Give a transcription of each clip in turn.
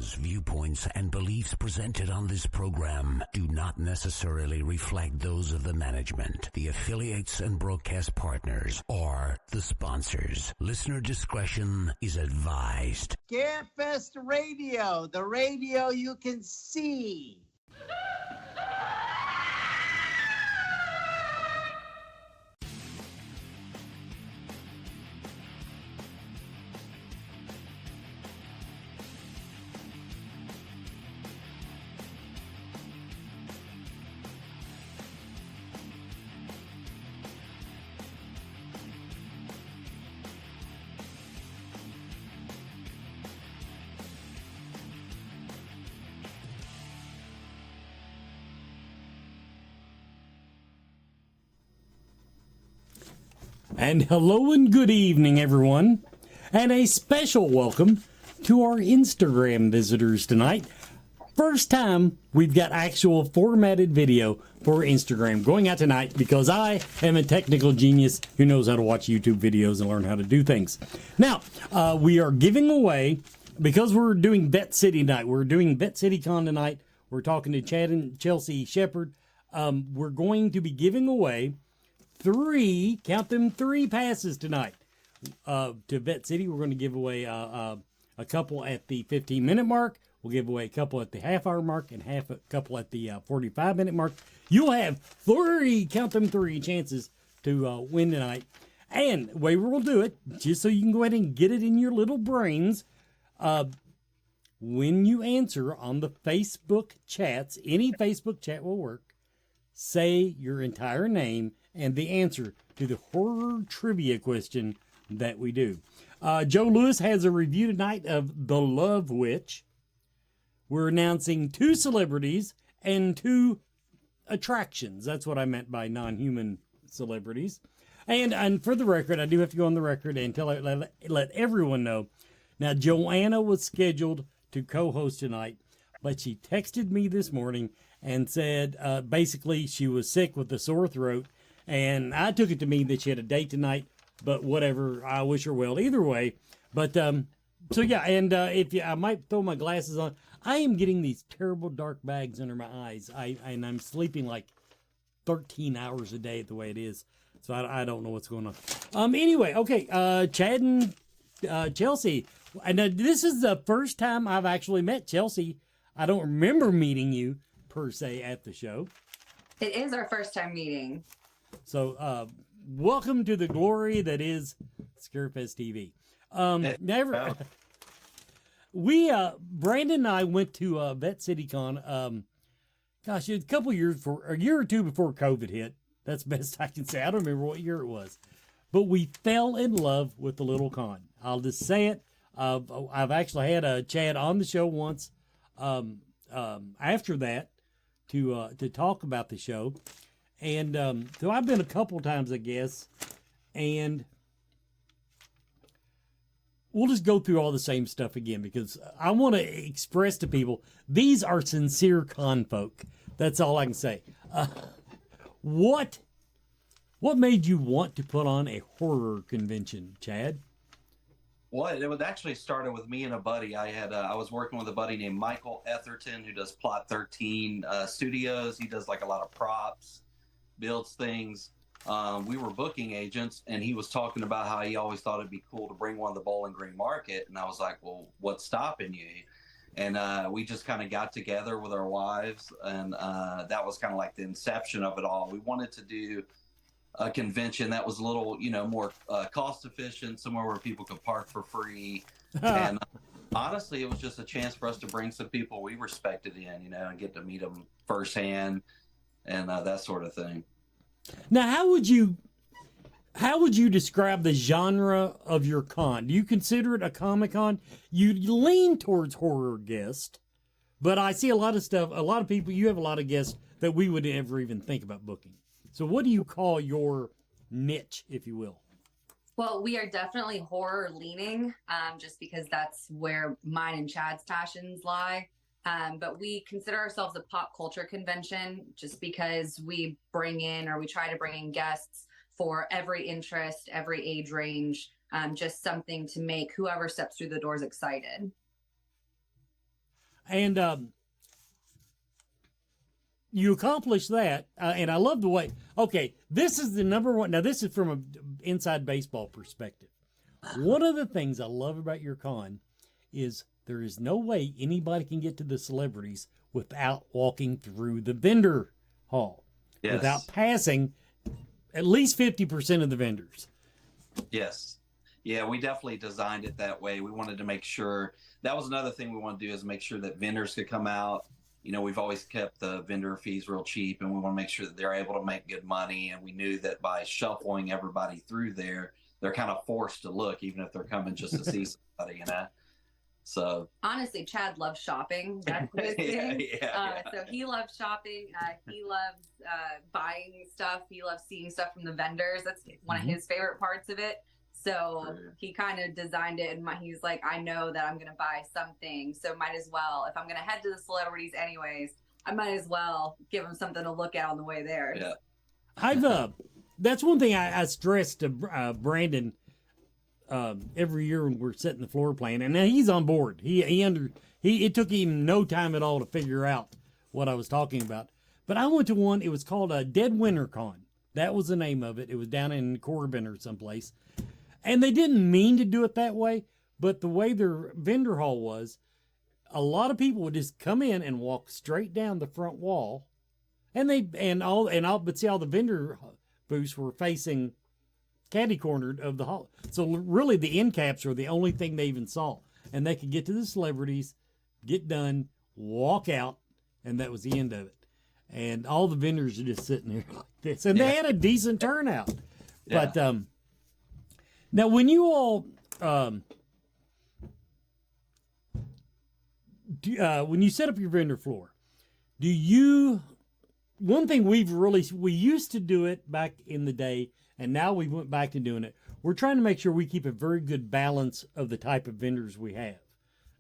Opinions, viewpoints, and beliefs presented on this program do not necessarily reflect those of the management, the affiliates and broadcast partners, or the sponsors. Listener discretion is advised. Scarefest Radio, the radio you can see. And hello and good evening, everyone, and a special welcome to our Instagram visitors tonight. First time we've got actual formatted video for Instagram going out tonight because I am a technical genius who knows how to watch YouTube videos and learn how to do things. Now, we are giving away, because we're doing Vette City night, we're doing Vette City Con tonight, we're talking to Chad and Chelsea Sheppard, we're going to be giving away three passes tonight to Vette City. We're going to give away a couple at the 15-minute mark. We'll give away a couple at the half-hour mark and a couple at the 45-minute mark. You'll have three chances to win tonight. And the way we'll do it, just so you can go ahead and get it in your little brains, when you answer on the Facebook chats, any Facebook chat will work, say your entire name and the answer to the horror trivia question that we do. Joe Lewis has a review tonight of The Love Witch. We're announcing 2 celebrities and 2 attractions. That's what I meant by non-human celebrities. And for the record, I do have to go on the record and let everyone know. Now, Joanna was scheduled to co-host tonight, but she texted me this morning and said basically she was sick with a sore throat. And I took it to mean that she had a date tonight, but whatever. I wish her well either way. But, so yeah, and I might throw my glasses on. I am getting these terrible dark bags under my eyes. And I'm sleeping like 13 hours a day the way it is. So I don't know what's going on. Anyway, okay, Chad and Chelsea. And this is the first time I've actually met Chelsea. I don't remember meeting you, per se, at the show. It is our first time meeting. So, welcome to the glory that is Scarefest TV. Brandon and I went to Vette City Con, a year or two before COVID hit. That's the best I can say. I don't remember what year it was. But we fell in love with the little con. I'll just say it. I've actually had Chad on the show once after that to talk about the show. And so I've been a couple times, I guess, and we'll just go through all the same stuff again because I want to express to people, these are sincere con folk. That's all I can say. What made you want to put on a horror convention, Chad? Well, it actually started with me and a buddy. I was working with a buddy named Michael Etherton, who does Plot 13 Studios. He does like a lot of props, builds things. We were booking agents, and he was talking about how he always thought it'd be cool to bring one to the Bowling Green Market. And I was like, well, what's stopping you? And we just kind of got together with our wives, and that was kind of like the inception of it all. We wanted to do a convention that was a little, more cost efficient, somewhere where people could park for free. And honestly, it was just a chance for us to bring some people we respected in, and get to meet them firsthand. And that sort of thing. Now, how would you describe the genre of your con? Do you consider it a Comic-Con? You lean towards horror guest, but I see a lot of people, you have a lot of guests that we would never even think about booking. So what do you call your niche, if you will? Well, we are definitely horror leaning, just because that's where mine and Chad's passions lie. But we consider ourselves a pop culture convention just because we try to bring in guests for every interest, every age range, just something to make whoever steps through the doors excited. And you accomplish that, and I love the way. Okay, this is the number one. Now, this is from an inside baseball perspective. One of the things I love about your con is there is no way anybody can get to the celebrities without walking through the vendor hall, without passing at least 50% of the vendors. Yes. Yeah, we definitely designed it that way. We wanted to make sure that was another thing we want to do is make sure that vendors could come out. You know, we've always kept the vendor fees real cheap, and we want to make sure that they're able to make good money. And we knew that by shuffling everybody through there, they're kind of forced to look, even if they're coming just to see somebody, you know? So honestly, Chad loves shopping. That's his thing. So he loves shopping. He loves buying stuff. He loves seeing stuff from the vendors. That's one of his favorite parts of it. So he kind of designed it, and he's like, I know that I'm going to buy something, so might as well. If I'm going to head to the celebrities anyways, I might as well give them something to look at on the way there. Yeah. I've that's one thing I stress to Brandon every year when we're setting the floor plan, and now he's on board. It took him no time at all to figure out what I was talking about. But I went to one. It was called a Dead Winter Con. That was the name of it. It was down in Corbin or someplace. And they didn't mean to do it that way, but the way their vendor hall was, a lot of people would just come in and walk straight down the front wall, but see, all the vendor booths were facing caddy cornered of the hall. So really, the end caps were the only thing they even saw, and they could get to the celebrities, get done, walk out, and that was the end of it. And all the vendors are just sitting there like this, and they had a decent turnout. Yeah. But now, when you all, when you set up your vendor floor, one thing we used to do it back in the day, and now we went back to doing it. We're trying to make sure we keep a very good balance of the type of vendors we have.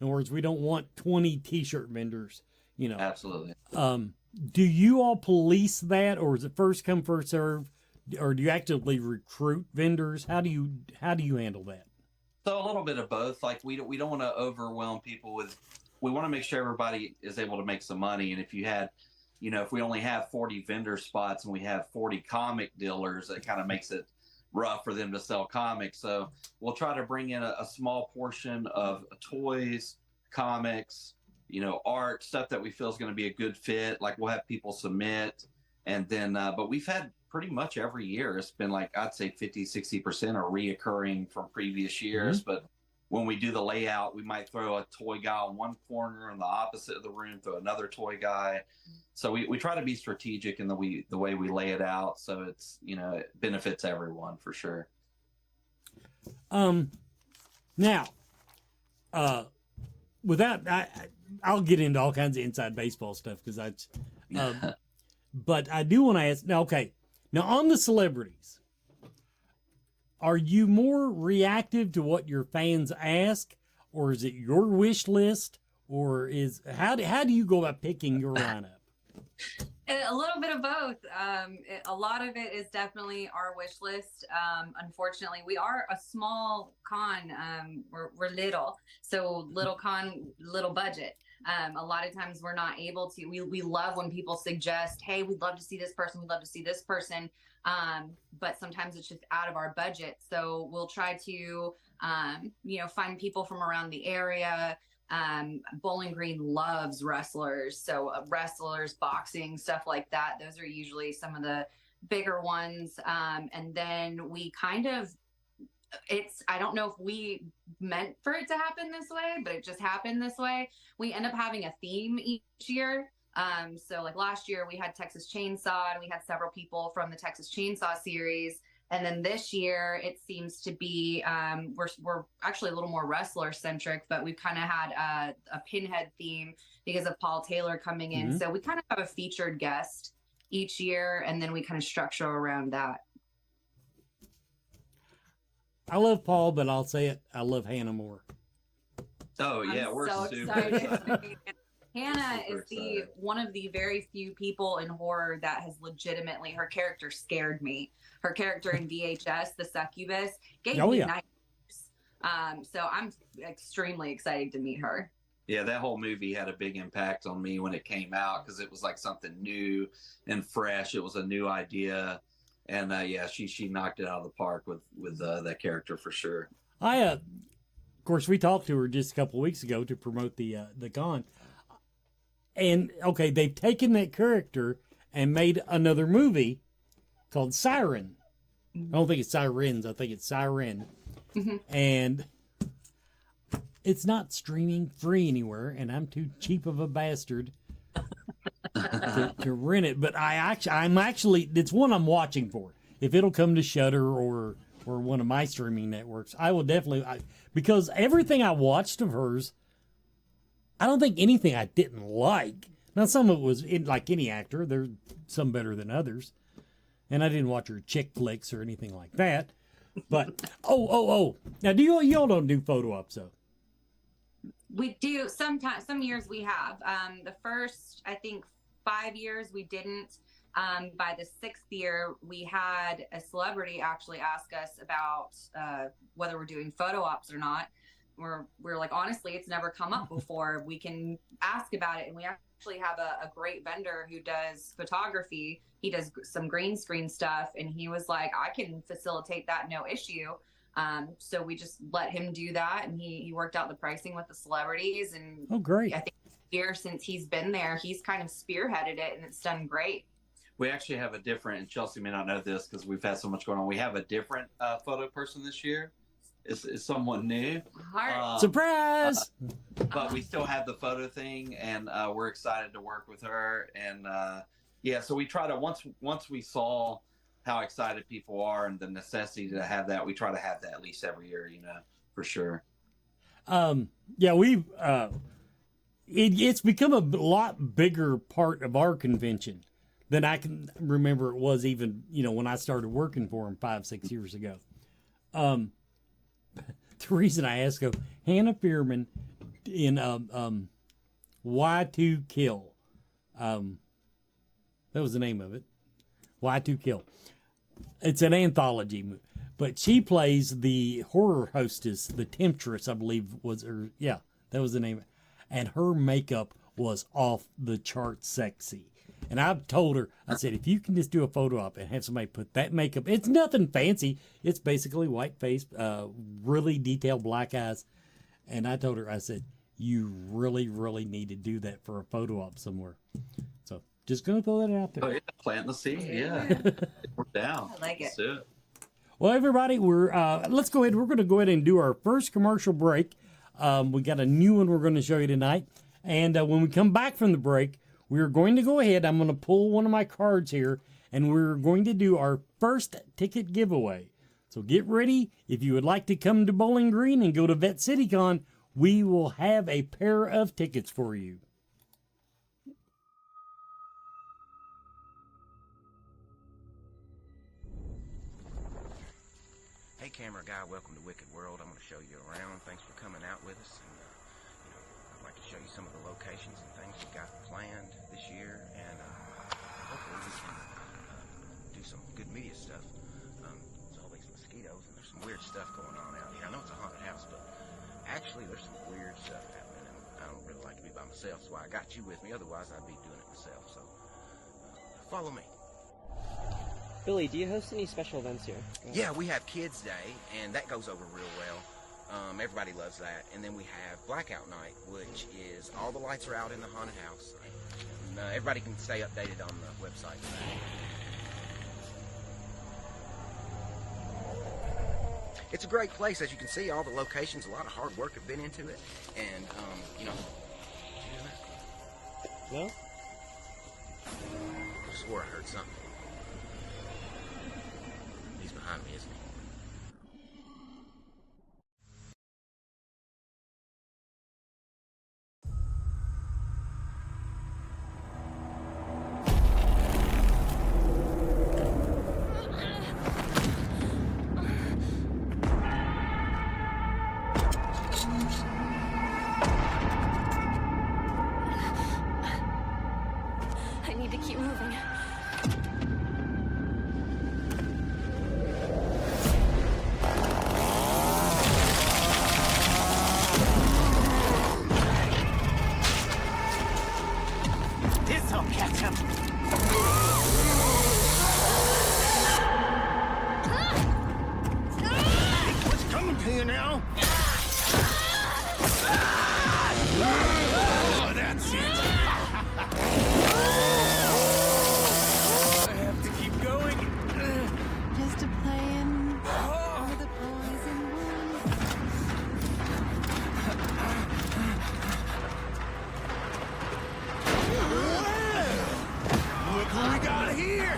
In other words, we don't want 20 t-shirt vendors, you know. Absolutely. Do you all police that, or is it first come, first serve? Or do you actively recruit vendors? How do you handle that? So a little bit of both. Like we don't want to overwhelm people with. We want to make sure everybody is able to make some money. And if we only have 40 vendor spots and we have 40 comic dealers, it kind of makes it rough for them to sell comics. So we'll try to bring in a small portion of toys, comics, art, stuff that we feel is going to be a good fit. Like we'll have people submit, and then but we've had pretty much every year, it's been like, I'd say 50-60% are reoccurring from previous years. But when we do the layout, we might throw a toy guy on one corner, and the opposite of the room throw another toy guy. So we try to be strategic in the way we lay it out, so it's it benefits everyone for sure. Now, I'll get into all kinds of inside baseball stuff because but I do want to ask now. Okay, now on the celebrities, are you more reactive to what your fans ask, or is it your wish list, or how do you go about picking your lineup? A little bit of both. A lot of it is definitely our wish list. Unfortunately, we are a small con. We're little, so little con, little budget. A lot of times we're not able to. We love when people suggest, "Hey, we'd love to see this person. We'd love to see this person." But sometimes it's just out of our budget. So we'll try to, find people from around the area. Bowling Green loves wrestlers, so wrestlers, boxing, stuff like that. Those are usually some of the bigger ones. And then we I don't know if we meant for it to happen this way, but it just happened this way. We end up having a theme each year. So like last year we had Texas Chainsaw, and we had several people from the Texas Chainsaw series. And then this year it seems to be, we're actually a little more wrestler centric, but we've kind of had a pinhead theme because of Paul Taylor coming in. Mm-hmm. So we kind of have a featured guest each year, and then we kind of structure around that. I love Paul, but I'll say it, I love Hannah more. Oh yeah, I'm we're so super excited. Hannah is one of the very few people in horror that has legitimately, her character scared me. Her character in VHS, the succubus, gave me nightmares. So I'm extremely excited to meet her. Yeah, that whole movie had a big impact on me when it came out because it was like something new and fresh. It was a new idea, and yeah, she knocked it out of the park with that character for sure. Of course, we talked to her just a couple of weeks ago to promote the con, and okay, they've taken that character and made another movie called Siren. I don't think it's Sirens. I think it's Siren, and it's not streaming free anywhere, and I'm too cheap of a bastard to rent it. But I'm actually, it's one I'm watching for. If it'll come to Shudder or one of my streaming networks, I will definitely, because everything I watched of hers, I don't think anything I didn't like. Now, some of it was like any actor. There's some better than others. And I didn't watch her chick flicks or anything like that. But, oh. Now, y'all don't do photo ops, though? We do sometimes. Some years we have. The first, I think, 5 years we didn't. By the 6th year, we had a celebrity actually ask us about whether we're doing photo ops or not. We're like, honestly, it's never come up before. We can ask about it, and we actually have a great vendor who does photography. He does some green screen stuff, and he was like, I can facilitate that, no issue. So we just let him do that, and he worked out the pricing with the celebrities. And oh, great! I think the year since he's been there, he's kind of spearheaded it, and it's done great. We actually have a different, and Chelsea may not know this because we've had so much going on. We have a different photo person this year. Is someone new. Surprise! But we still have the photo thing, and we're excited to work with her. And yeah, so we try to once we saw how excited people are and the necessity to have that, we try to have that at least every year, for sure. Yeah, we've it's become a lot bigger part of our convention than I can remember it was even, when I started working for him 5-6 years ago. The reason I asked, Hannah Fierman in Y2 Kill. That was the name of it. Y2 Kill. It's an anthology movie. But she plays the horror hostess, the Temptress, I believe that was the name. And her makeup was off the chart sexy. And I've told her, I said, if you can just do a photo op and have somebody put that makeup, it's nothing fancy. It's basically white face, really detailed black eyes. And I told her, I said, you really, really need to do that for a photo op somewhere. So just going to throw that out there. Oh, yeah. Planting the seed. Yeah. We're down. I like it. Let's do it. Well, everybody, let's go ahead. We're going to go ahead and do our first commercial break. We got a new one we're going to show you tonight. And when we come back from the break, we're going to go ahead. I'm going to pull one of my cards here, and we're going to do our first ticket giveaway. So get ready. If you would like to come to Bowling Green and go to Vette City Con, we will have a pair of tickets for you. Hey, camera guy, welcome to Wicked World. I'm going to show you around. Thanks for coming out with us. And, I'd like to show you some of the locations and things we got planned this year. And hopefully we can do some good media stuff. There's all these mosquitoes, and there's some weird stuff going on out here. I know it's a haunted house, but actually there's some weird stuff happening. And I don't really like to be by myself, so I got you with me. Otherwise, I'd be doing it myself. So follow me. Billy, do you host any special events here? Yeah, we have Kids Day, and that goes over real well. Everybody loves that. And then we have Blackout Night, which is all the lights are out in the haunted house. And, everybody can stay updated on the website. It's a great place, as you can see. All the locations, a lot of hard work have been into it. And, No? I swore I heard something. He's behind me, isn't he? I need to keep moving. You know? Oh, that's it. I have to keep going. Just a playing for the boys and Look who we got here.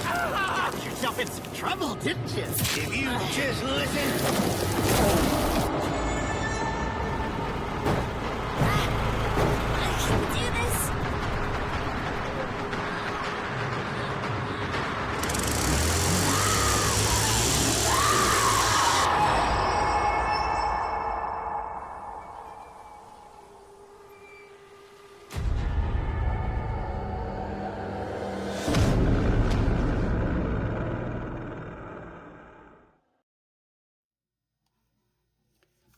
Got yourself in some trouble, didn't you? If you just listen. I can do this.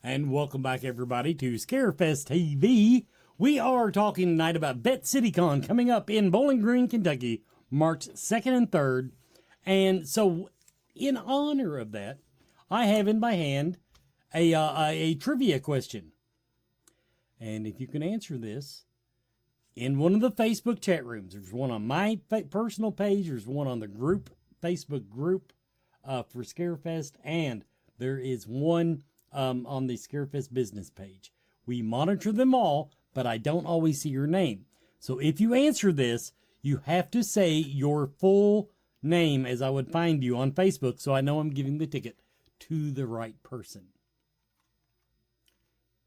And welcome back, everybody, to Scarefest TV. We are talking tonight about Vette City Con coming up in Bowling Green, Kentucky, March 2nd and 3rd. And so, in honor of that, I have in my hand a trivia question. And if you can answer this, in one of the Facebook chat rooms, there's one on my personal page, there's one on the group, Facebook group for Scarefest, and there is one on the Scarefest business page. We monitor them all, but I don't always see your name. So if you answer this, you have to say your full name as I would find you on Facebook, so I know I'm giving the ticket to the right person.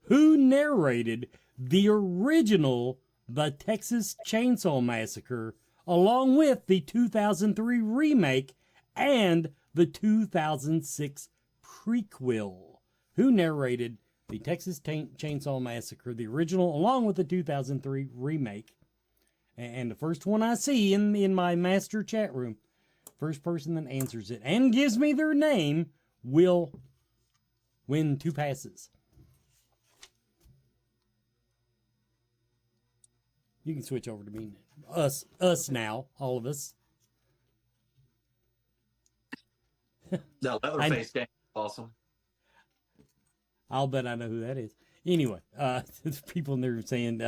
Who narrated the original The Texas Chainsaw Massacre, along with the 2003 remake and the 2006 prequel? Who narrated the Texas Chainsaw Massacre, the original, along with the 2003 remake? And the first one I see in my master chat room, first person that answers it and gives me their name will win 2 passes. You can switch over to me. Us now, all of us. That Leatherface game is awesome. I'll bet I know who that is. Anyway, there's people in there saying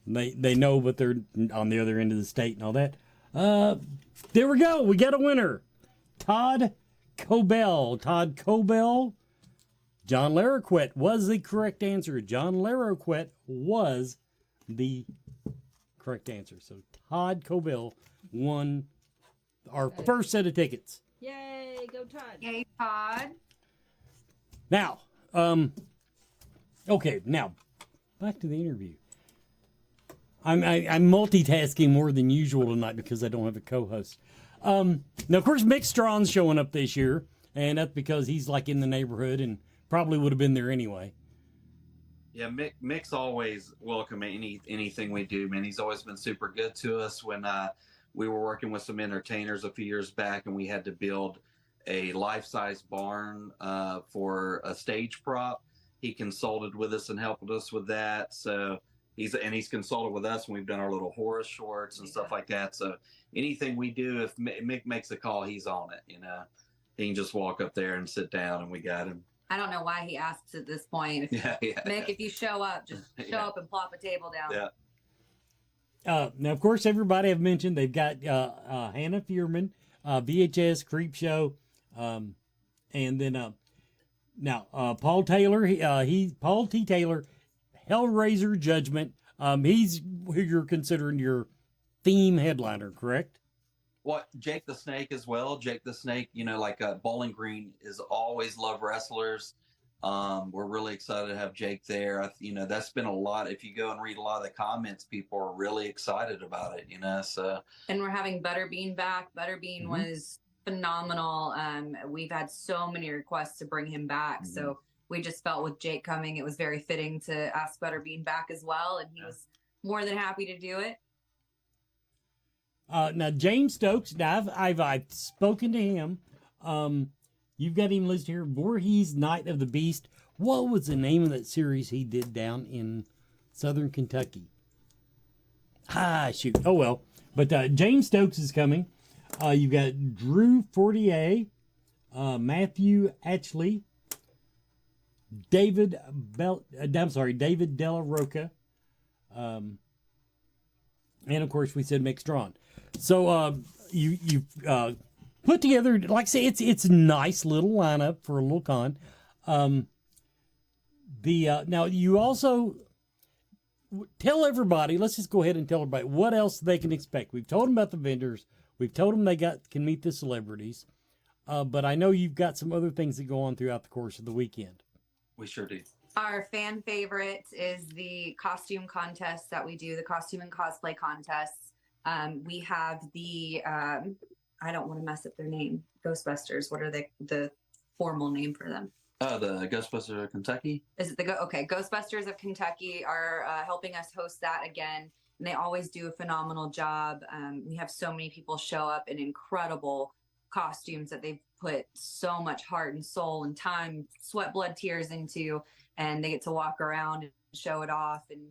they know, but they're on the other end of the state and all that. There we go. We got a winner. Todd Cobell. Todd Cobell. John Larroquette was the correct answer. John Larroquette was the correct answer. So Todd Cobell won our first set of tickets. Yay, go Todd. Yay, Todd. Now, okay, now, back to the interview. I'm multitasking more than usual tonight because I don't have a co-host. Now, of course, Mick Strawn's showing up this year, and that's because he's like in the neighborhood and probably would have been there anyway. Yeah, Mick's always welcome at anything we do, man. He's always been super good to us. When we were working with some entertainers a few years back, and we had to build a life-size barn for a stage prop, he consulted with us and helped us with that. So he's consulted with us when we've done our little horror shorts and stuff like that. So anything we do, if Mick makes a call, he's on it. You know, he can just walk up there and sit down, and we got him. I don't know why he asks at this point. Mick, if you show up, just show up and plop a table down. Yeah. Now, of course, everybody I've mentioned, they've got Hannah Fierman, VHS, Creep Show, and then now Paul Taylor, Paul T. Taylor, Hellraiser Judgment. He's who you're considering your theme headliner, correct? What, Jake the Snake as well. Jake the Snake, you know, like Bowling Green is always love wrestlers. We're really excited to have Jake there. You know, that's been a lot. If you go and read a lot of the comments, people are really excited about it, you know. So, and we're having Butterbean back. Butterbean was phenomenal. We've had so many requests to bring him back. So we just felt with Jake coming, it was very fitting to ask Butterbean back as well. And he was more than happy to do it. Now, James Stokes, now I've spoken to him. You've got him listed here, Voorhees, Night of the Beast. What was the name of that series he did down in southern Kentucky? Shoot. Oh, well. But James Stokes is coming. You've got Drew Fortier, Matthew Atchley, David Della Roca, and of course we said Mick Strawn. So you put together, like I say, it's a nice little lineup for a little con. Now you also tell everybody. Let's just go ahead and tell everybody what else they can expect. We've told them about the vendors. We've told them they can meet the celebrities. But I know you've got some other things that go on throughout the course of the weekend. We sure do. Our fan favorite is the costume contest that we do, the costume and cosplay contests. We have the, I don't want to mess up their name, Ghostbusters. What are the formal name for them? The Ghostbusters of Kentucky. Is it okay, Ghostbusters of Kentucky are helping us host that again. And they always do a phenomenal job. We have so many people show up in incredible costumes that they've put so much heart and soul and time, sweat, blood, tears into, and they get to walk around and show it off. And,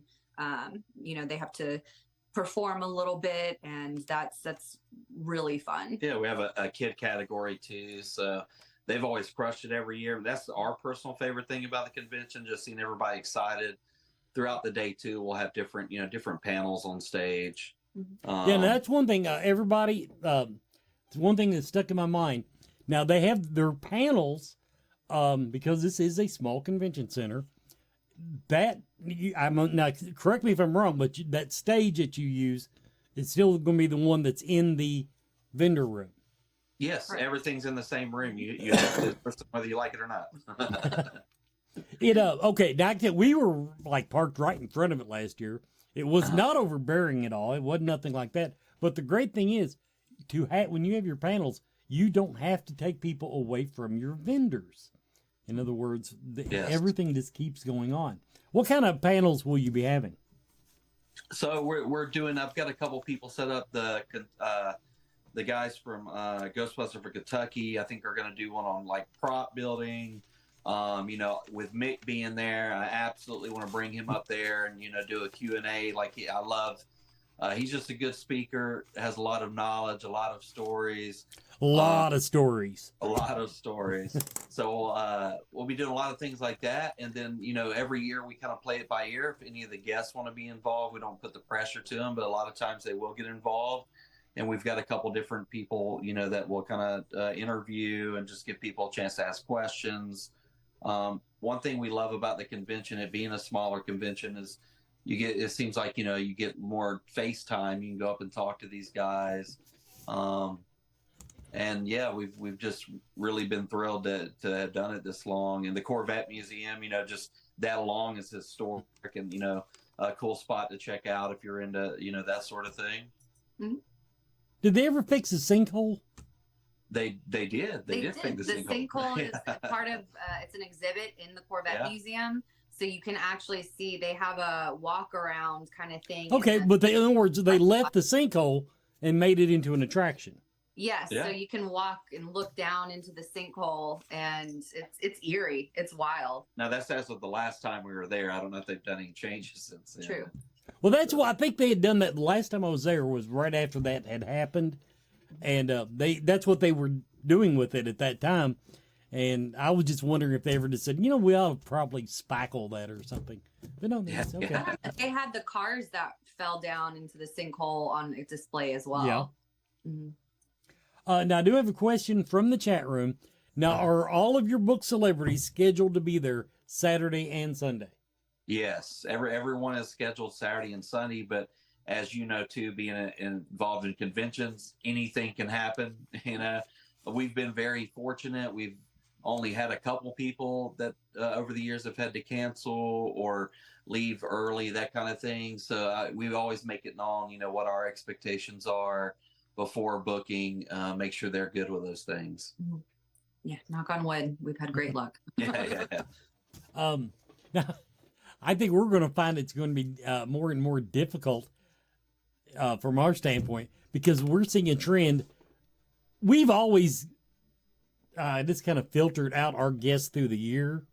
they have to perform a little bit, and that's really fun. Yeah, we have a kid category too. So they've always crushed it every year. That's our personal favorite thing about the convention, just seeing everybody excited. Throughout the day too, we'll have different panels on stage. Yeah, and that's one thing. Everybody, it's one thing that stuck in my mind. Now they have their panels because this is a small convention center. Now correct me if I'm wrong, but that stage that you use is still going to be the one that's in the vendor room. Yes, right. Everything's in the same room. You have to, whether you like it or not. Okay, now we were like parked right in front of it last year. It was not overbearing at all. It wasn't nothing like that. But the great thing is, when you have your panels, you don't have to take people away from your vendors. In other words, everything just keeps going on. What kind of panels will you be having? So we're doing. I've got a couple people set up. The guys from Ghostbusters for Kentucky, I think, are going to do one on like prop building. With Mick being there, I absolutely want to bring him up there and, do a Q&A. I love, he's just a good speaker, has a lot of knowledge, a lot of stories. A lot of stories. So we'll be doing a lot of things like that. And then, every year we kind of play it by ear. If any of the guests want to be involved, we don't put the pressure to them, but a lot of times they will get involved. And we've got a couple different people, that will kind of interview and just give people a chance to ask questions. One thing we love about the convention, it being a smaller convention, is it seems like, you get more face time. You can go up and talk to these guys. And yeah, we've just really been thrilled to have done it this long. And the Corvette Museum, just that along is historic and, a cool spot to check out if you're into, that sort of thing. Mm-hmm. Did they ever fix a sinkhole? They did. They did fix the sinkhole is part of, it's an exhibit in the Corvette Museum. So you can actually see they have a walk around kind of thing. Okay, but in other words, they left the sinkhole and made it into an attraction. Yes, so you can walk and look down into the sinkhole, and it's eerie. It's wild. Now that's as of the last time we were there. I don't know if they've done any changes since then. True. Well, that's why I think they had done that the last time I was there was right after that had happened. And that's what they were doing with it at that time. And I was just wondering if they ever just said, we ought to probably spackle that or something. But no, that's okay. They had the cars that fell down into the sinkhole on display as well. Yeah. Mm-hmm. Now, I do have a question from the chat room. Now, are all of your book celebrities scheduled to be there Saturday and Sunday? Yes. Everyone is scheduled Saturday and Sunday, but as you know, too, being involved in conventions, anything can happen. We've been very fortunate. We've only had a couple people that over the years have had to cancel or leave early, that kind of thing. So we always make it known, what our expectations are before booking, make sure they're good with those things. Yeah, knock on wood. We've had great luck. Yeah. Now, I think we're going to find it's going to be more and more difficult from our standpoint, because we're seeing a trend. We've always just kind of filtered out our guests through the year.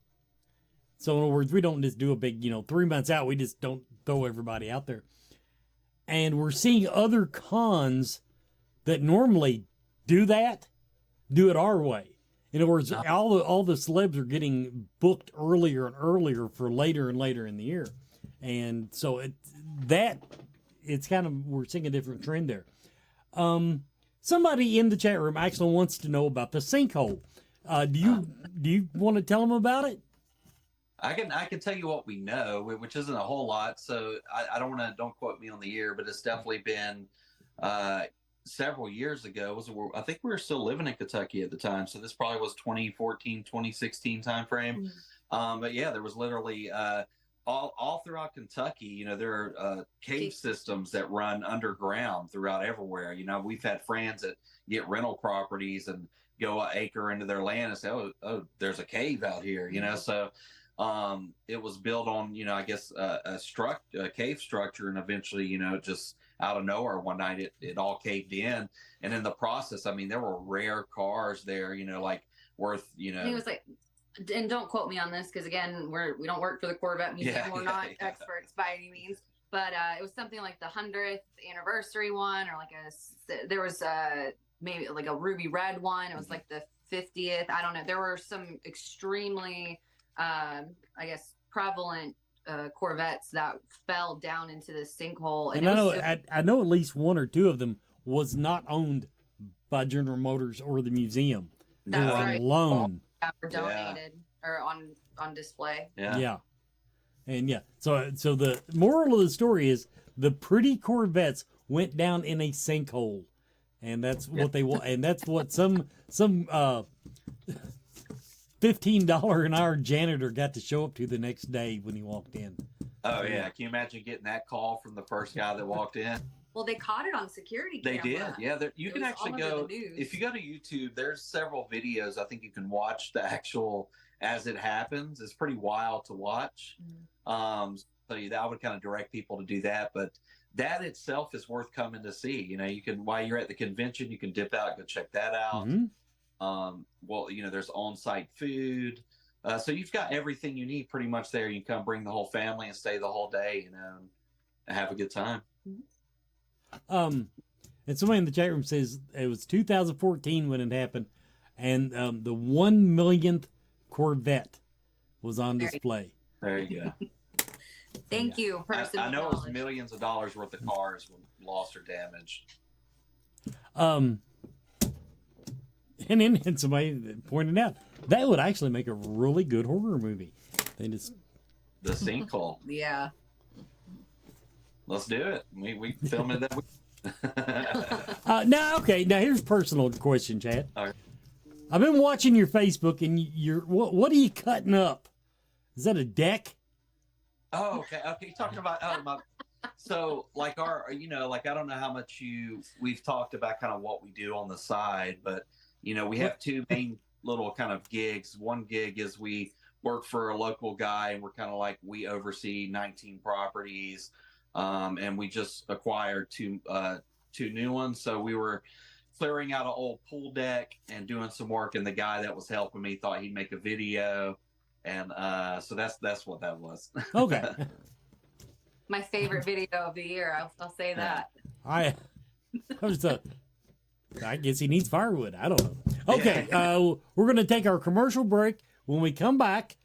So in other words, we don't just do a big, 3 months out, we just don't throw everybody out there. And we're seeing other cons that normally do that, do it our way. In other words, all the celebs are getting booked earlier and earlier for later and later in the year. And so it's kind of, we're seeing a different trend there. Somebody in the chat room actually wants to know about the sinkhole. Do you want to tell them about it? I can tell you what we know, which isn't a whole lot. So don't quote me on the year, but it's definitely been several years ago. I think we were still living in Kentucky at the time. So this probably was 2014, 2016 timeframe. But yeah, there was literally all throughout Kentucky, there are cave systems that run underground throughout everywhere. We've had friends that get rental properties and go an acre into their land and say, oh, there's a cave out here, So it was built on, I guess, a cave structure, and eventually, just out of nowhere one night it all caved in. And in the process, I mean, there were rare cars there, like worth, I think it was like, and don't quote me on this because again, we don't work for the Corvette Museum. We're not experts by any means, but it was something like the 100th anniversary one, or there was maybe like a ruby red one. It was like the 50th. I don't know. There were some extremely, I guess, prevalent Corvettes that fell down into this sinkhole. And I know at least one or two of them was not owned by General Motors or the museum. They were on loan. Were donated or on display. Yeah. And so the moral of the story is the pretty Corvettes went down in a sinkhole, and that's what they want. And that's what some $15 an hour janitor got to show up to the next day when he walked in. Oh yeah, can you imagine getting that call from the first guy that walked in? Well, they caught it on security camera. They did, yeah. You can actually go, if you go to YouTube, there's several videos. I think you can watch the actual as it happens. It's pretty wild to watch. So I would kind of direct people to do that. But that itself is worth coming to see. You can, while you're at the convention, you can dip out and go check that out. There's on-site food. So you've got everything you need pretty much there. You can come bring the whole family and stay the whole day, and have a good time. And somebody in the chat room says it was 2014 when it happened, and the 1 millionth Corvette was on display. There you go. Thank you. I know it was millions of dollars worth of cars were lost or damaged. And somebody pointed out that would actually make a really good horror movie. The sinkhole. Yeah. Let's do it. We film it that week. Now here's a personal question, Chad. All right. I've been watching your Facebook, and what are you cutting up? Is that a deck? Oh, okay. You're talking about so like I don't know how much we've talked about kind of what we do on the side, but we have two main little kind of gigs. One gig is we work for a local guy, and we're kind of like, we oversee 19 properties. And we just acquired two new ones. So we were clearing out an old pool deck and doing some work, and the guy that was helping me thought he'd make a video, and so that's what that was. Okay. My favorite video of the year. I'll say that. I guess he needs firewood. I don't know. Okay, we're going to take our commercial break. When we come back,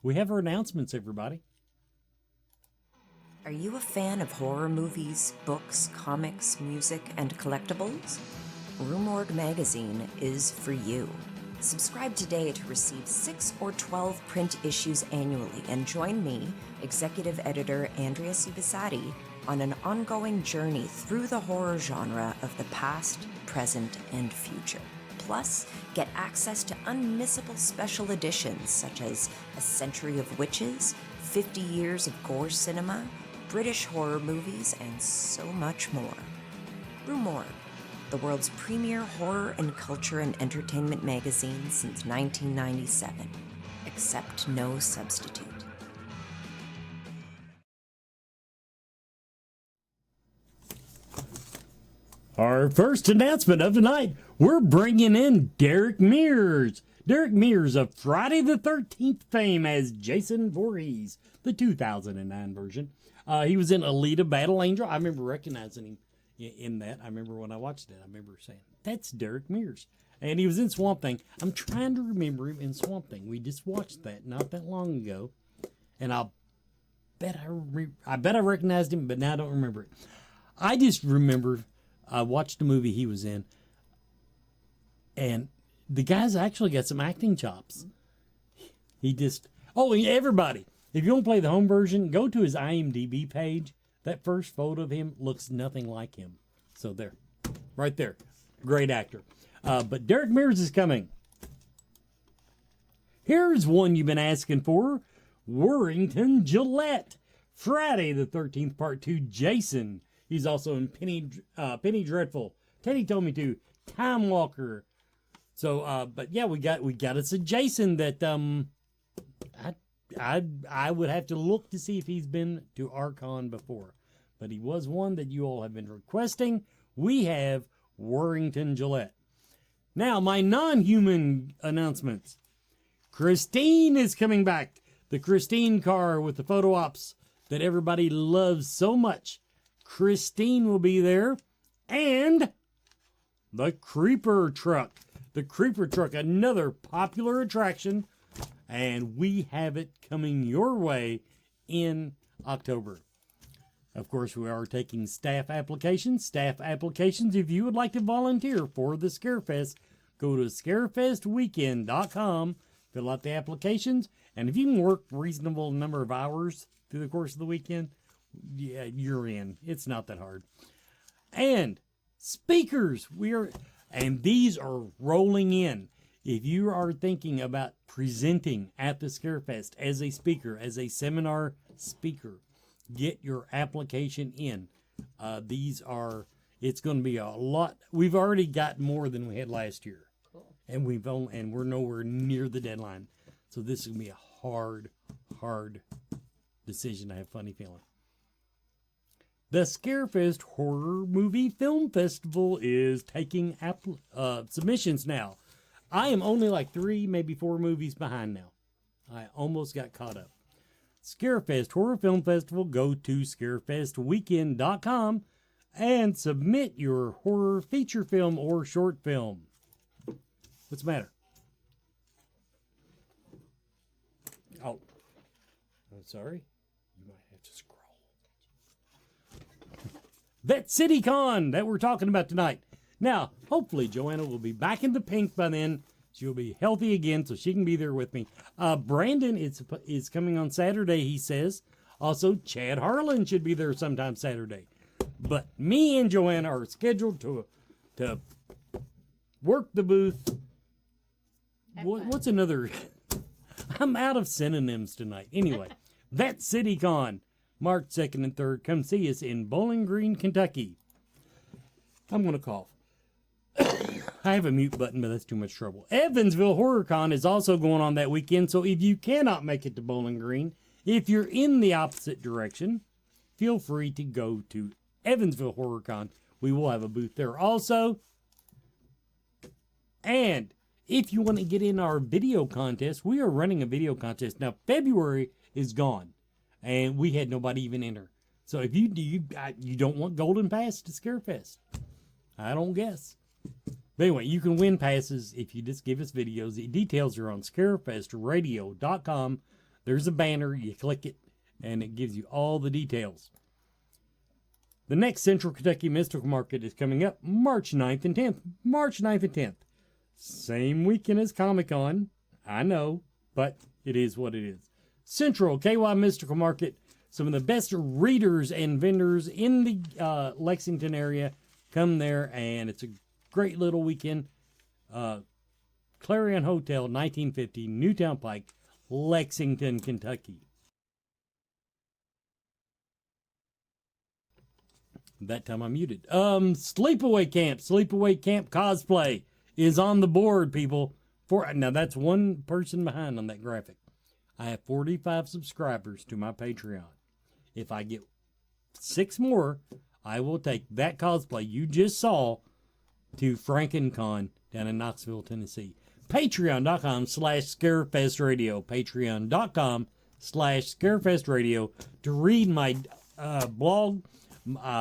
we have our announcements, everybody. Are you a fan of horror movies, books, comics, music, and collectibles? Rue Morgue magazine is for you. Subscribe today to receive 6 or 12 print issues annually and join me, executive editor Andrea Subissati, on an ongoing journey through the horror genre of the past, present, and future. Plus, get access to unmissable special editions such as A Century of Witches, 50 Years of Gore Cinema, British horror movies, and so much more. Rue Morgue, the world's premier horror and culture and entertainment magazine since 1997. Accept no substitute. Our first announcement of the night, we're bringing in Derek Mears. Derek Mears of Friday the 13th fame as Jason Voorhees, the 2009 version. He was in Alita Battle Angel. I remember recognizing him in that. I remember when I watched it, I remember saying, that's Derek Mears. And he was in Swamp Thing. I'm trying to remember him in Swamp Thing. We just watched that not that long ago. And I bet I recognized him, but now I don't remember it. I just remember I watched the movie he was in. And the guy's actually got some acting chops. He just... Oh, and everybody, if you want to play the home version, go to his IMDb page. That first photo of him looks nothing like him. So there. Right there. Great actor. But Derek Mears is coming. Here's one you've been asking for. Warrington Gillette. Friday the 13th, Part 2, Jason. He's also in Penny Dreadful. Teddy Told Me To. Time Walker. So, but yeah, we got us a Jason that I would have to look to see if he's been to Archon before. But he was one that you all have been requesting. We have Warrington Gillette. Now, my non-human announcements. Christine is coming back. The Christine car with the photo ops that everybody loves so much. Christine will be there. And the Creeper Truck. The Creeper Truck, another popular attraction. And we have it coming your way in October. Of course, we are taking staff applications. Staff applications, if you would like to volunteer for the Scarefest, go to scarefestweekend.com, fill out the applications, and if you can work a reasonable number of hours through the course of the weekend, yeah, you're in. It's not that hard. And speakers, and these are rolling in. If you are thinking about presenting at the Scarefest as a speaker, as a seminar speaker, get your application in. It's going to be a lot. We've already got more than we had last year. Cool. And we're nowhere near the deadline. So this is going to be a hard decision, I have a funny feeling. The Scarefest Horror Movie Film Festival is taking submissions now. I am only like 3, maybe 4 movies behind now. I almost got caught up. Scarefest Horror Film Festival, go to scarefestweekend.com and submit your horror feature film or short film. What's the matter? Oh, I'm sorry. You might have to scroll. Vette City Con that we're talking about tonight. Now, hopefully Joanna will be back in the pink by then. She'll be healthy again, so she can be there with me. Brandon is coming on Saturday, he says. Also, Chad Harlan should be there sometime Saturday. But me and Joanna are scheduled to work the booth. What's another? I'm out of synonyms tonight. Anyway, Vette City Con, March 2nd and 3rd. Come see us in Bowling Green, Kentucky. I'm going to cough. I have a mute button, but that's too much trouble. Evansville HorrorCon is also going on that weekend, so if you cannot make it to Bowling Green, if you're in the opposite direction, feel free to go to Evansville HorrorCon. We will have a booth there also. And if you want to get in our video contest, we are running a video contest. Now, February is gone, and we had nobody even enter. So if you don't want Golden Pass to Scarefest, I don't guess. But anyway, you can win passes if you just give us videos. The details are on scarefestradio.com. There's a banner. You click it, and it gives you all the details. The next Central Kentucky Mystical Market is coming up March 9th and 10th. March 9th and 10th. Same weekend as Comic-Con. I know, but it is what it is. Central KY Mystical Market. Some of the best readers and vendors in the Lexington area come there, and it's a great little weekend. Clarion Hotel, 1950, Newtown Pike, Lexington, Kentucky. That time I'm muted. Sleepaway Camp cosplay is on the board, people. Now that's one person behind on that graphic. I have 45 subscribers to my Patreon. If I get 6 more, I will take that cosplay you just saw to FrankenCon down in Knoxville, Tennessee. Patreon.com/ScarefestRadio. Patreon.com/ScarefestRadio to read my blog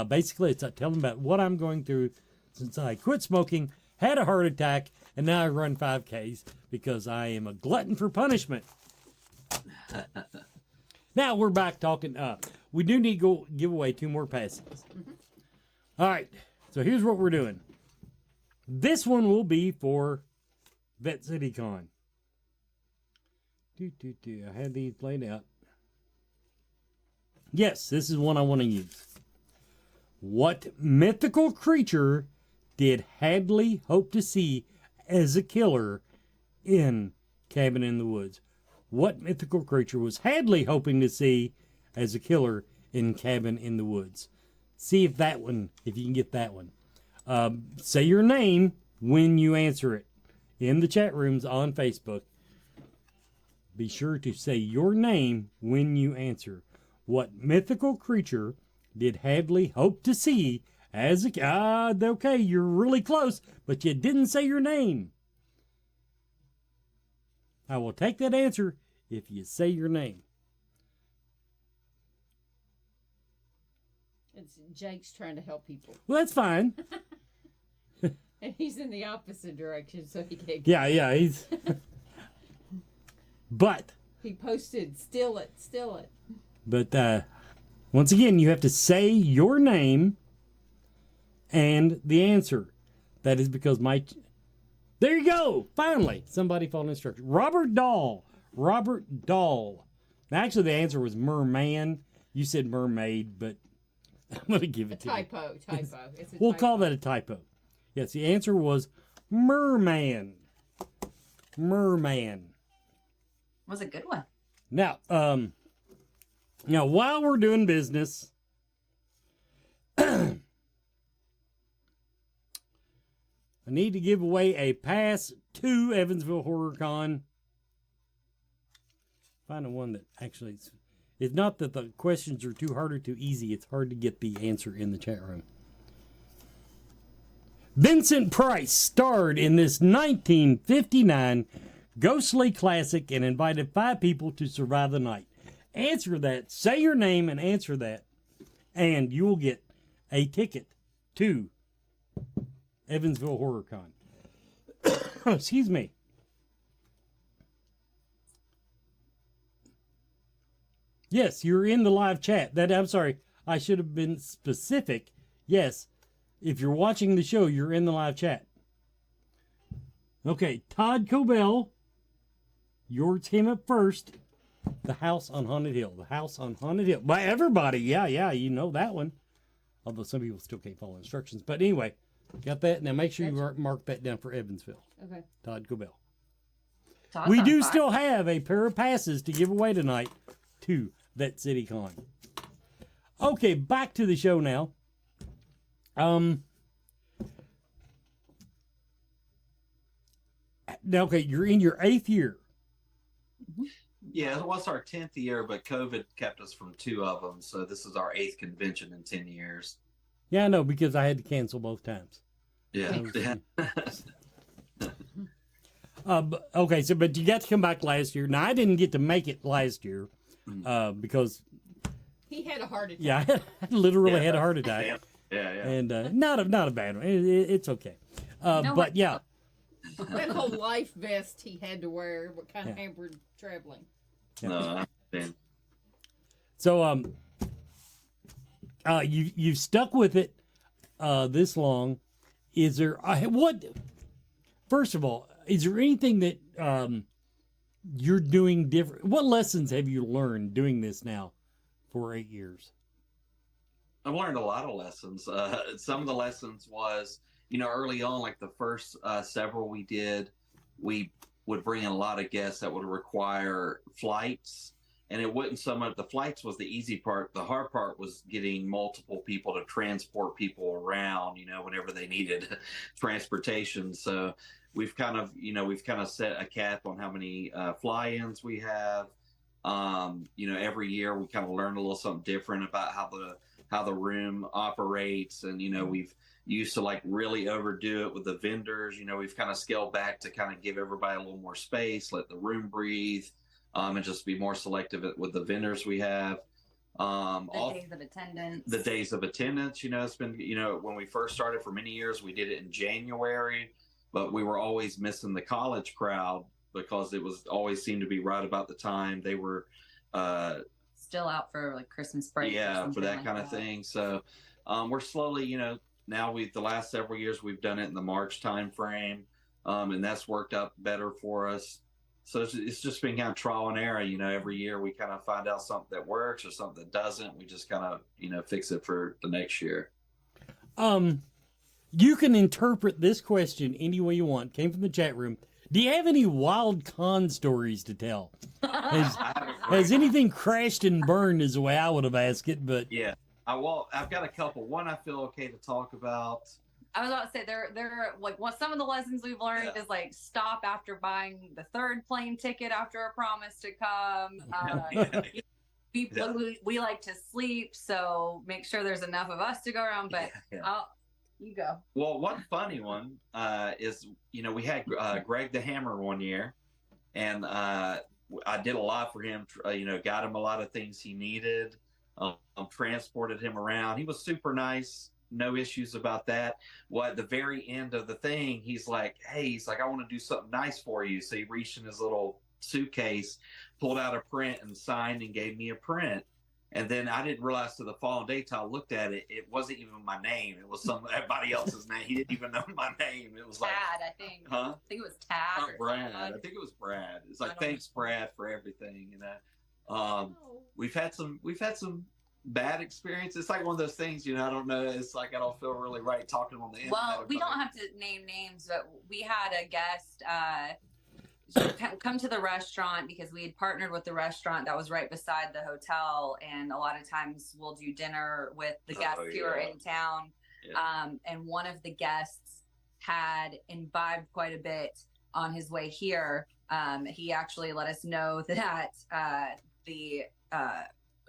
Basically, it's telling about what I'm going through since I quit smoking, had a heart attack, and now I run 5Ks because I am a glutton for punishment. Now we're back talking. We do need to go give away 2 more passes. Mm-hmm. All right. So here's what we're doing. This one will be for Vette City Con. I had these played out. Yes, this is one I want to use. What mythical creature did Hadley hope to see as a killer in Cabin in the Woods? What mythical creature was Hadley hoping to see as a killer in Cabin in the Woods? See if you can get that one. Say your name when you answer it in the chat rooms on Facebook. Be sure to say your name when you answer. What mythical creature did Hadley hope to see as a... okay, you're really close, but you didn't say your name. I will take that answer if you say your name. It's Jake's trying to help people. Well, that's fine. And he's in the opposite direction, so he can't. Yeah, he's... But... He posted, still it. But, once again, you have to say your name and the answer. That is because there you go! Finally! Somebody followed instructions. Robert Dahl. Now, actually, the answer was merman. You said mermaid, but I'm going to give it to typo. you. It's We'll call that a typo. Yes, the answer was merman. Was a good one. Now, while we're doing business, I need to give away a pass to Evansville Horror Con. Finding one that actually it's not that the questions are too hard or too easy. It's hard to get the answer in the chat room. Vincent Price starred in this 1959 ghostly classic and invited 5 people to survive the night. Answer that. Say your name and answer that. And you will get a ticket to Evansville Horror Con. Excuse me. Yes, you're in the live chat. I'm sorry. I should have been specific. Yes, if you're watching the show, you're in the live chat. Okay, Todd Cobell. Yours came up first. The House on Haunted Hill. By everybody. Yeah, you know that one. Although some people still can't follow instructions. But anyway, got that? Now make sure you mark that down for Evansville. Okay. Todd Cobell. We do still have a pair of passes to give away tonight to Vette City Con. Okay, back to the show now. Okay, you're in your 8th year. Yeah, it was our 10th year, but COVID kept us from 2 of them. So this is our 8th convention in 10 years. Yeah, I know, because I had to cancel both times. Yeah. Okay, but you got to come back last year. Now, I didn't get to make it last year because... He had a heart attack. Yeah, I literally had a heart attack. Yeah. And not a bad one. It's okay. But yeah. That whole life vest he had to wear, what kind of hampered traveling. Yeah. No, I understand. So you stuck with it this long. Is there first of all, is there anything that you're doing different? What lessons have you learned doing this now for 8 years? I've learned a lot of lessons. Some of the lessons was, early on, like the first several we did, we would bring in a lot of guests that would require flights. And it wouldn't so much, the flights was the easy part. The hard part was getting multiple people to transport people around, whenever they needed transportation. So we've kind of set a cap on how many fly-ins we have. Every year we kind of learn a little something different about how the room operates. And, we've used to like really overdo it with the vendors. We've kind of scaled back to kind of give everybody a little more space, let the room breathe. And just be more selective with the vendors we have. The days of attendance. The days of attendance, it's been, when we first started for many years, we did it in January, but we were always missing the college crowd because it was always seemed to be right about the time they were still out for like Christmas break. Yeah, for that kind of thing. So we're slowly, now the last several years we've done it in the March time frame, and that's worked out better for us. So it's just been kind of trial and error. Every year we kind of find out something that works or something that doesn't. We just kind of, fix it for the next year. You can interpret this question any way you want. Came from the chat room. Do you have any wild con stories to tell? Has anything crashed and burned is the way I would have asked it, but yeah. I've got a couple. One I feel okay to talk about. I was about to say they're like some of the lessons we've learned is like stop after buying the third plane ticket after a promise to come. We like to sleep, so make sure there's enough of us to go around. But you go. Well, one funny one is we had Greg the Hammer one year, and I did a lot for him. Got him a lot of things he needed. Transported him around. He was super nice. No issues about that. Well, at the very end of the thing, he's like, I want to do something nice for you. So he reached in his little suitcase, pulled out a print and signed and gave me a print. And then I didn't realize to the following day till I looked at it, it wasn't even my name. It was somebody else's name. He didn't even know my name. It was Tad, like, I think. Huh? I think it was Tad. Or Brad. I think it was Brad. It's like, thanks, Brad, for everything. We've had some bad experience. It's like one of those things, I don't know. It's like I don't feel really right talking on the internet. Well, we don't have to name names, but we had a guest come to the restaurant because we had partnered with the restaurant that was right beside the hotel, and a lot of times we'll do dinner with the guests who are in town. Yeah. And one of the guests had imbibed quite a bit on his way here. He actually let us know that the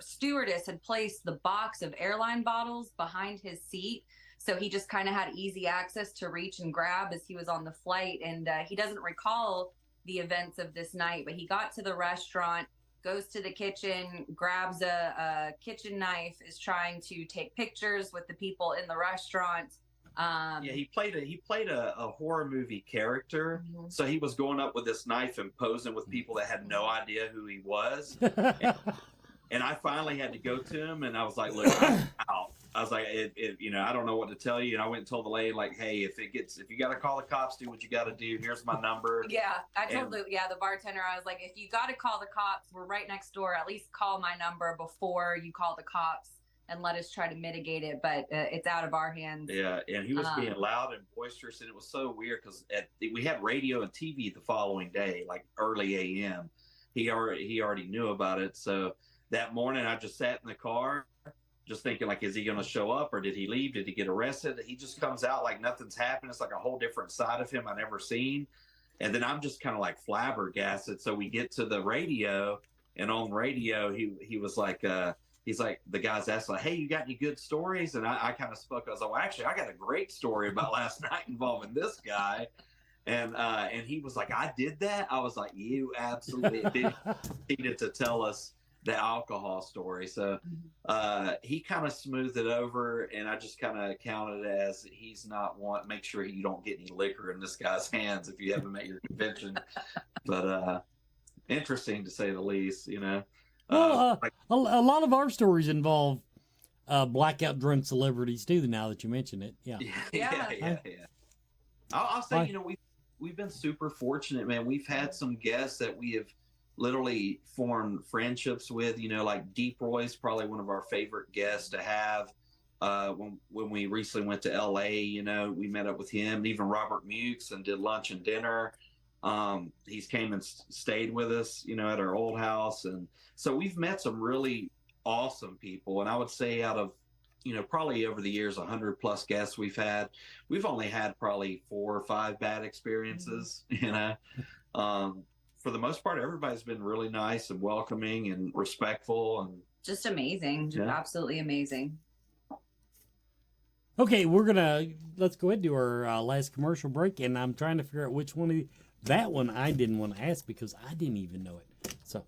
stewardess had placed the box of airline bottles behind his seat, so he just kind of had easy access to reach and grab as he was on the flight. And he doesn't recall the events of this night, but he got to the restaurant, goes to the kitchen, grabs a kitchen knife, is trying to take pictures with the people in the restaurant. He played a horror movie character. Mm-hmm. So he was going up with this knife and posing with people that had no idea who he was. And I finally had to go to him, and I was like, look, I'm out. I was like, I don't know what to tell you. And I went and told the lady, like, hey, if you got to call the cops, do what you got to do. Here's my number. Yeah, I told the bartender, I was like, if you got to call the cops, we're right next door. At least call my number before you call the cops and let us try to mitigate it. But it's out of our hands. Yeah, and he was being loud and boisterous, and it was so weird because we had radio and TV the following day, like early a.m. He already knew about it, so that morning I just sat in the car just thinking, like, is he going to show up or did he leave? Did he get arrested? He just comes out like nothing's happened. It's like a whole different side of him I never seen. And then I'm just kind of like flabbergasted. So we get to the radio, and on radio, he was like, he's like, the guy's asked, like, hey, you got any good stories? And I kind of spoke. I was like, well, actually, I got a great story about last night involving this guy. And he was like, I did that? I was like, you absolutely did. He needed to tell us the alcohol story. So he kind of smoothed it over, and I just kind of counted it as he's not make sure you don't get any liquor in this guy's hands if you have him at your convention. But interesting to say the least, Well, a lot of our stories involve blackout drunk celebrities too, now that you mention it. Yeah. I'll say, we've been super fortunate, man. We've had some guests that we have literally formed friendships with, like Deep Roy's probably one of our favorite guests to have. When we recently went to LA, we met up with him, even Robert Mukes, and did lunch and dinner. He's came and stayed with us, at our old house. And so we've met some really awesome people. And I would say out of, probably over the years, 100 plus guests we've only had probably 4 or 5 bad experiences, For the most part, everybody's been really nice and welcoming and respectful and just amazing. Yeah. Absolutely amazing. Okay, let's go ahead and do our last commercial break, and I'm trying to figure out which one that one I didn't want to ask because I didn't even know it. So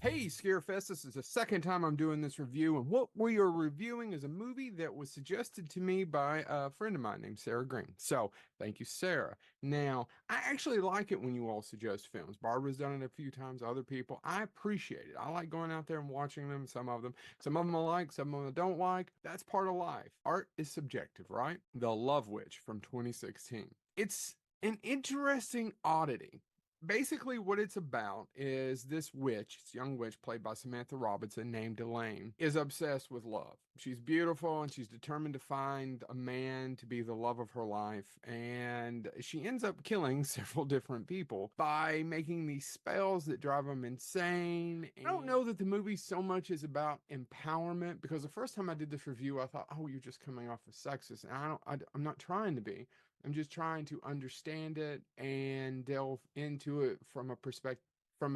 Hey, Scarefest, this is the second time I'm doing this review, and what we are reviewing is a movie that was suggested to me by a friend of mine named Sarah Green. So, thank you, Sarah. Now, I actually like it when you all suggest films. Barbara's done it a few times, other people. I appreciate it. I like going out there and watching them, some of them. Some of them I like, some of them I don't like. That's part of life. Art is subjective, right? The Love Witch from 2016. It's an interesting oddity. Basically, what it's about is this witch, this young witch played by Samantha Robinson, named Elaine, is obsessed with love. She's beautiful and she's determined to find a man to be the love of her life. And she ends up killing several different people by making these spells that drive them insane. I don't know that the movie so much is about empowerment, because the first time I did this review, I thought, oh, you're just coming off as sexist. And I'm not trying to be. I'm just trying to understand it and delve into it from a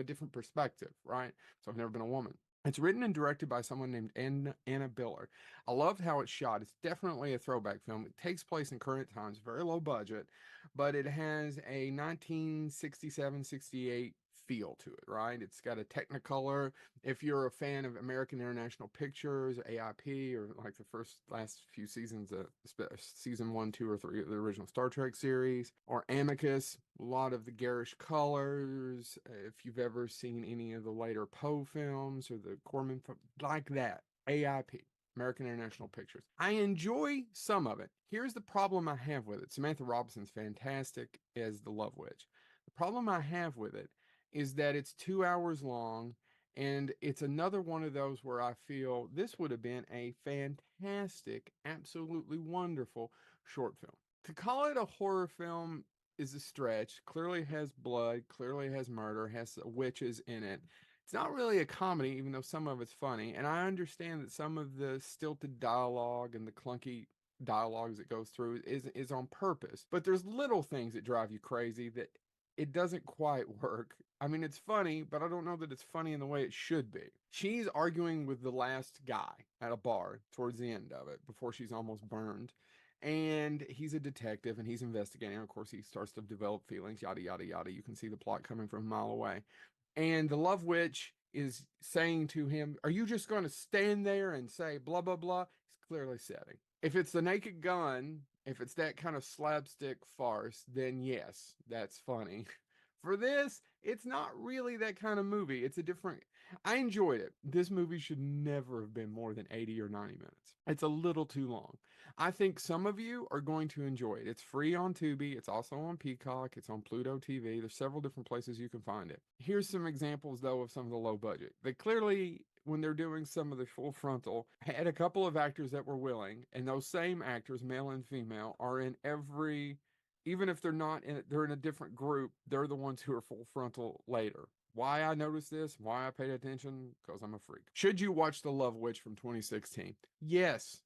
different perspective, right? So I've never been a woman. It's written and directed by someone named Anna Biller. I loved how it's shot. It's definitely a throwback film. It takes place in current times, very low budget, but it has a 1967-68 feel to it, right? It's got a Technicolor. If you're a fan of American International Pictures, AIP, or like the last few seasons of season 1, 2, or 3 of the original Star Trek series, or Amicus, a lot of the garish colors. If you've ever seen any of the later Poe films or the Corman, like that, AIP. American International Pictures. I enjoy some of it. Here's the problem I have with it. Samantha Robinson's fantastic as the Love Witch. The problem I have with it is that it's 2 hours long, and it's another one of those where I feel this would have been a fantastic, absolutely wonderful short film. To call it a horror film is a stretch. Clearly has blood, clearly has murder, has witches in it. It's not really a comedy, even though some of it's funny, and I understand that some of the stilted dialogue and the clunky dialogues it goes through is on purpose, but there's little things that drive you crazy that it doesn't quite work. I mean, it's funny, but I don't know that it's funny in the way it should be. She's arguing with the last guy at a bar towards the end of it, before she's almost burned. And he's a detective, and he's investigating. Of course, he starts to develop feelings, yada, yada, yada. You can see the plot coming from a mile away. And the Love Witch is saying to him, are you just going to stand there and say blah, blah, blah? He's clearly setting. If it's the Naked Gun, if it's that kind of slapstick farce, then yes, that's funny. For this, it's not really that kind of movie. It's a different... I enjoyed it. This movie should never have been more than 80 or 90 minutes. It's a little too long. I think some of you are going to enjoy it. It's free on Tubi. It's also on Peacock. It's on Pluto TV. There's several different places you can find it. Here's some examples, though, of some of the low budget. They clearly, when they're doing some of the full frontal, had a couple of actors that were willing, and those same actors, male and female, are in every... Even if they're not in it, they're in a different group, they're the ones who are full frontal later. Why I noticed this, why I paid attention, because I'm a freak. Should you watch The Love Witch from 2016? Yes.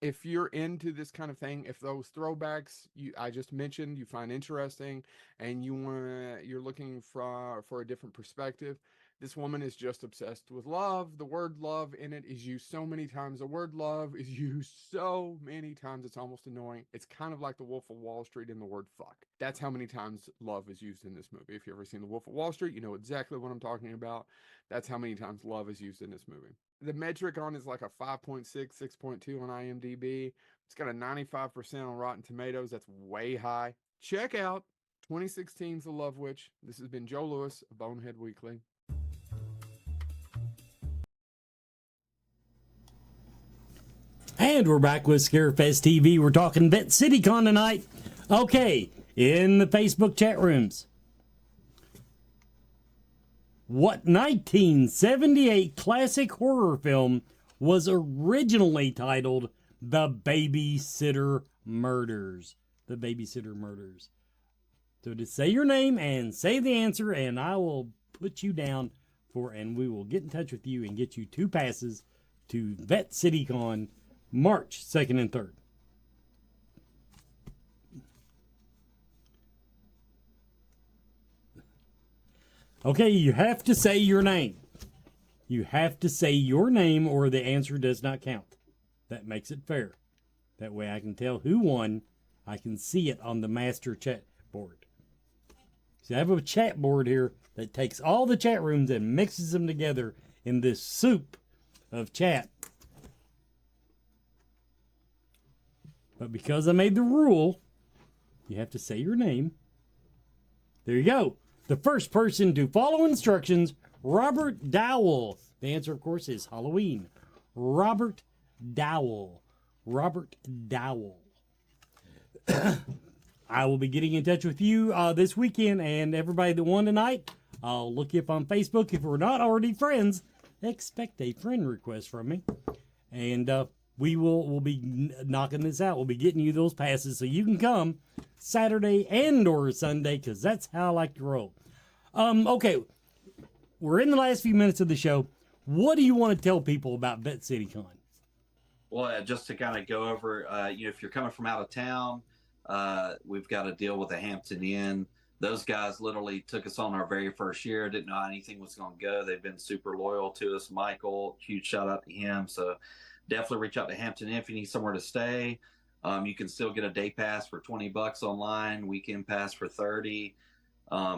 If you're into this kind of thing, if those throwbacks I just mentioned you find interesting, and you're looking for a different perspective, this woman is just obsessed with love. The word love in it is used so many times. The word love is used so many times, it's almost annoying. It's kind of like the Wolf of Wall Street and the word fuck. That's how many times love is used in this movie. If you've ever seen the Wolf of Wall Street, you know exactly what I'm talking about. That's how many times love is used in this movie. The metric on is like a 5.6, 6.2 on IMDb. It's got a 95% on Rotten Tomatoes. That's way high. Check out 2016's The Love Witch. This has been Joe Lewis of Bonehead Weekly. And we're back with Scarefest TV. We're talking Vette City Con tonight. Okay, in the Facebook chat rooms. What 1978 classic horror film was originally titled The Babysitter Murders? The Babysitter Murders. So just say your name and say the answer, and I will put you down and we will get in touch with you and get you 2 passes to Vette City Con March 2nd and 3rd. Okay, you have to say your name. You have to say your name or the answer does not count. That makes it fair. That way I can tell who won. I can see it on the master chat board. So I have a chat board here that takes all the chat rooms and mixes them together in this soup of chat. But because I made the rule, you have to say your name. There you go. The first person to follow instructions, Robert Dowell. The answer, of course, is Halloween. Robert Dowell. Robert Dowell. I will be getting in touch with you this weekend, and everybody that won tonight, I'll look you up on Facebook. If we're not already friends, expect a friend request from me. And we'll be knocking this out. We'll be getting you those passes so you can come Saturday and or Sunday, because that's how I like to roll. Okay, we're in the last few minutes of the show. What do you want to tell people about Vette City Con? Well, just to kind of go over, if you're coming from out of town, we've got to deal with the Hampton Inn. Those guys literally took us on our very first year. Didn't know how anything was going to go. They've been super loyal to us. Michael, huge shout out to him. So definitely reach out to Hampton Inn if you need somewhere to stay. You can still get a day pass for $20 online, weekend pass for $30.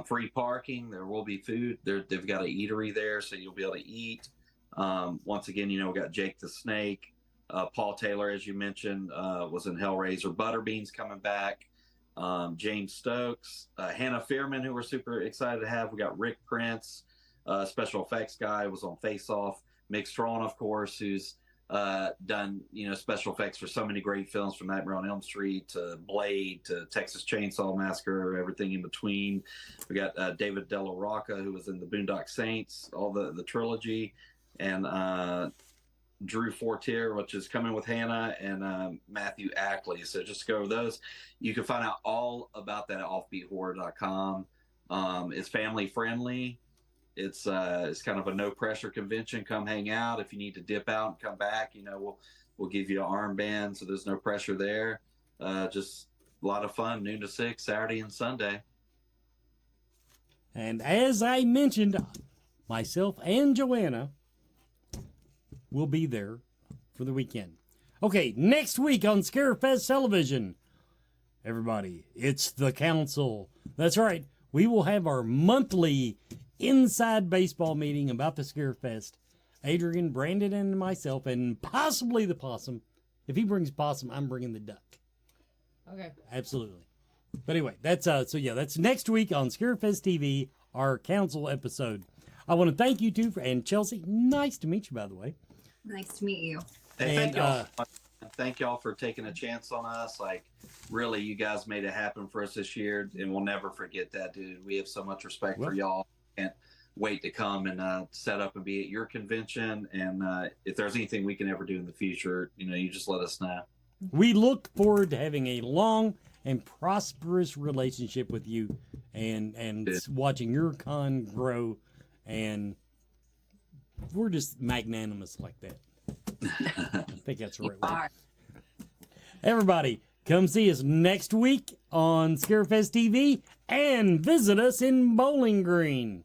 Free parking. There will be food. They've got an eatery there, so you'll be able to eat. Once again, we got Jake the Snake. Paul Taylor, as you mentioned, was in Hellraiser. Butterbean's coming back. James Stokes. Hannah Fierman, who we're super excited to have. We got Rick Prince, special effects guy, was on Face Off. Mick Strawn, of course, who's done special effects for so many great films, from Nightmare on Elm Street to Blade to Texas Chainsaw Massacre, everything in between. We got David Della Rocca, who was in the Boondock Saints, all the trilogy, and Drew Fortier, which is coming with Hannah, and Matthew Ackley. So just go over those. You can find out all about that at offbeathorror.com. It's family friendly. It's kind of a no pressure convention. Come hang out. If you need to dip out and come back, we'll give you an armband, so there's no pressure there. Just a lot of fun, noon to 6, Saturday and Sunday. And as I mentioned, myself and Joanna will be there for the weekend. Okay, next week on Scarefest Television, everybody, it's the council. That's right. We will have our monthly inside baseball meeting about the Scarefest. Adrian, Brandon, and myself, and possibly the possum. If he brings possum, I'm bringing the duck. Okay. Absolutely. But anyway, that's that's next week on Scarefest TV, our council episode. I want to thank you two, and Chelsea, nice to meet you, by the way. Nice to meet you. Hey, thank y'all for taking a chance on us. Like, really, you guys made it happen for us this year, and we'll never forget that, dude. We have so much respect for y'all. Can't wait to come and set up and be at your convention. And if there's anything we can ever do in the future, you just let us know. We look forward to having a long and prosperous relationship with you, and watching your con grow. And we're just magnanimous like that. I think that's the right word. Everybody, come see us next week on Scarefest TV and visit us in Bowling Green.